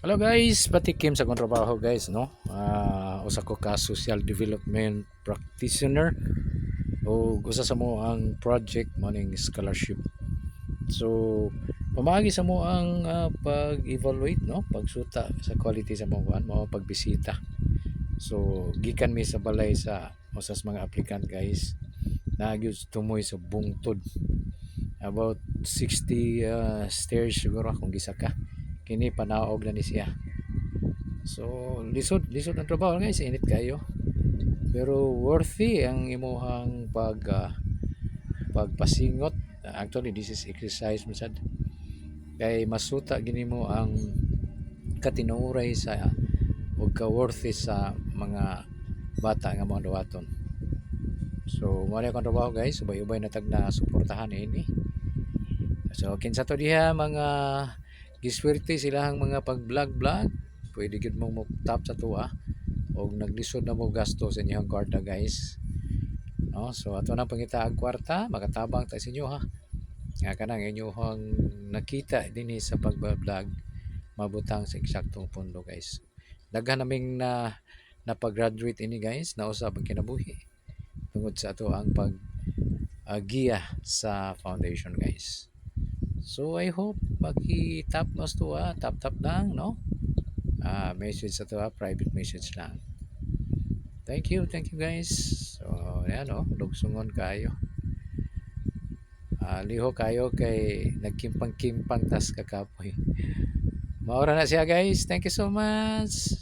Hello guys, patikim sa kong trabaho guys, no? Usa ko ka social development practitioner o usa sa mo ang project morning scholarship. So, pamagi sa mo ang pag-evaluate, no? Pagsuta sa quality sa mga pagbisita. So, gikan mi sa balay sa usas mga applicant guys. Nagyud tumoy sa bungtod. About 60 stairs siguro kung gisa ka. Kini panaog na ni siya. So, lisod ang trabaho guys, init kayo. Pero worthy ang imuhang pagpasingot. Actually, this is exercise masad. Kay masuta gini mo ang katinuray sa o ka-worthy sa mga bata nga mga dawaton. So, mo akong trabaho guys, ubay-ubay na tag na suportahan ini. So, kinsa to diha mga giswerte silang mga pag-vlog-vlog, pwede gid mo tap sa tuwa og naglisod na mo gasto sa inyong kwarta guys, no? So ato na pangita ang kwarta makatabang ta sa inyo ha, nga kanang inyong nakita dinhi sa pag-vlog mabutang sa eksaktong pundo guys. Daghan naming na pag-graduate ini guys na usab ang kinabuhi tungod sa ato ang pag giya sa foundation guys. So I hope maki-tap mas to tap lang, no? Message sa to private message lang. Thank you guys. So, ayan o, lugsungon kayo. Liho kayo kay nagkimpang-kimpang tas kakapoy. Maura na siya guys. Thank you so much.